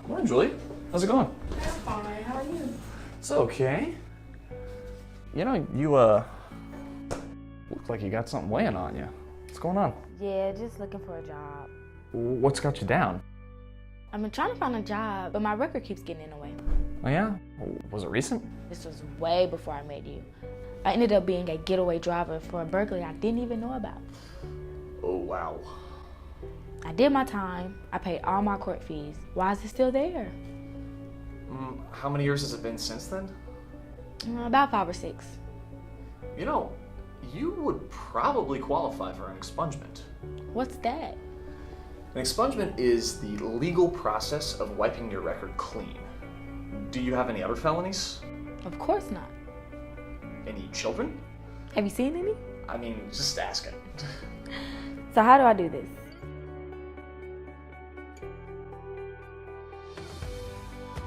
Morning, Julie. How's it going? I'm fine. How are you? It's okay. You know, you, look like you got something weighing on you. What's going on? Yeah, just looking for a job. What's got you down? I've been trying to find a job, but my record keeps getting in the way. Oh, yeah? Was it recent? This was way before I met you. I ended up being a getaway driver for a burglary I didn't even know about. Oh, wow. I did my time. I paid all my court fees. Why is it still there? How many years has it been since then? About 5 or 6. You know, you would probably qualify for an expungement. What's that? An expungement is the legal process of wiping your record clean. Do you have any other felonies? Of course not. Any children? Have you seen any? I mean, just asking. So how do I do this?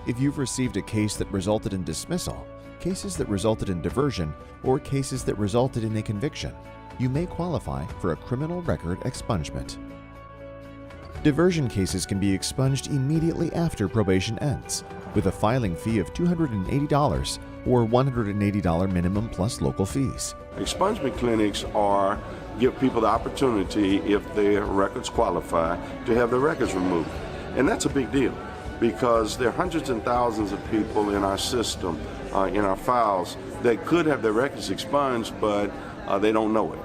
If you've received a case that resulted in dismissal, cases that resulted in diversion, or cases that resulted in a conviction, you may qualify for a criminal record expungement. Diversion cases can be expunged immediately after probation ends, with a filing fee of $280 or $180 minimum plus local fees. Expungement clinics give people the opportunity, if their records qualify, to have their records removed. And that's a big deal, because there are hundreds and thousands of people in our system, in our files, that could have their records expunged, but they don't know it.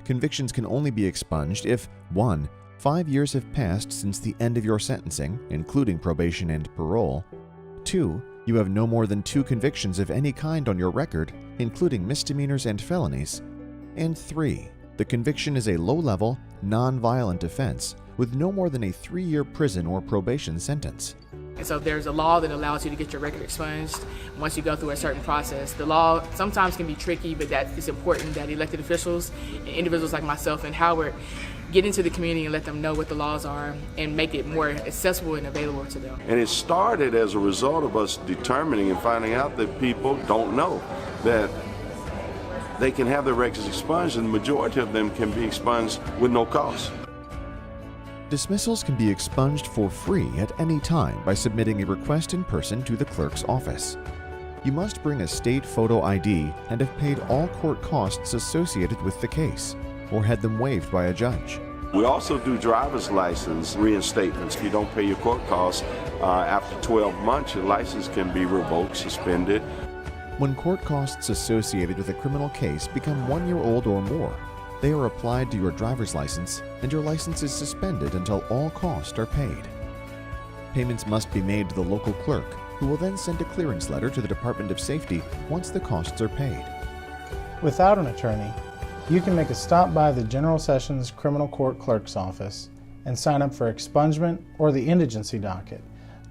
Convictions can only be expunged if 1. 5 years have passed since the end of your sentencing, including probation and parole. 2. You have no more than 2 convictions of any kind on your record, including misdemeanors and felonies. And 3. The conviction is a low-level, non-violent offense with no more than a 3-year prison or probation sentence. And so there's a law that allows you to get your record expunged once you go through a certain process. The law sometimes can be tricky, but that is important that elected officials and individuals like myself and Howard get into the community and let them know what the laws are and make it more accessible and available to them. And it started as a result of us determining and finding out that people don't know that they can have their records expunged, and the majority of them can be expunged with no cost. Dismissals can be expunged for free at any time by submitting a request in person to the clerk's office. You must bring a state photo ID and have paid all court costs associated with the case, or had them waived by a judge. We also do driver's license reinstatements. If you don't pay your court costs, after 12 months, your license can be revoked, suspended. When court costs associated with a criminal case become 1 year old or more, they are applied to your driver's license, and your license is suspended until all costs are paid. Payments must be made to the local clerk, who will then send a clearance letter to the Department of Safety once the costs are paid. Without an attorney, you can make a stop by the General Sessions Criminal Court Clerk's office and sign up for expungement or the indigency docket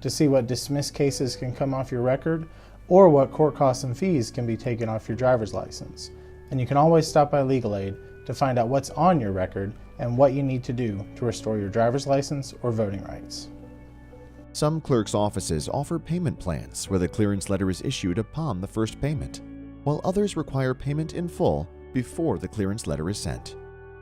to see what dismissed cases can come off your record or what court costs and fees can be taken off your driver's license. And you can always stop by Legal Aid to find out what's on your record and what you need to do to restore your driver's license or voting rights. Some clerks' offices offer payment plans where the clearance letter is issued upon the first payment, while others require payment in full before the clearance letter is sent.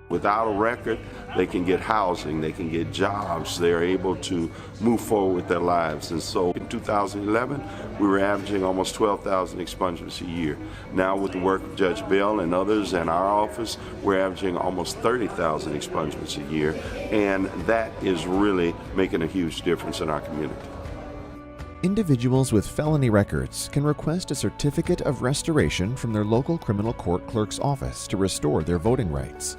Without a record, they can get housing, they can get jobs, they're able to move forward with their lives. And so in 2011, we were averaging almost 12,000 expungements a year. Now with the work of Judge Bell and others in our office, we're averaging almost 30,000 expungements a year, and that is really making a huge difference in our community. Individuals with felony records can request a certificate of restoration from their local criminal court clerk's office to restore their voting rights.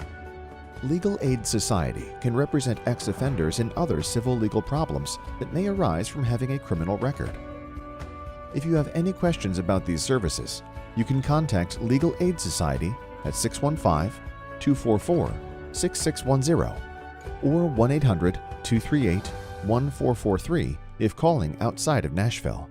Legal Aid Society can represent ex-offenders in other civil legal problems that may arise from having a criminal record. If you have any questions about these services, you can contact Legal Aid Society at 615-244-6610 or 1-800-238-1443 if calling outside of Nashville.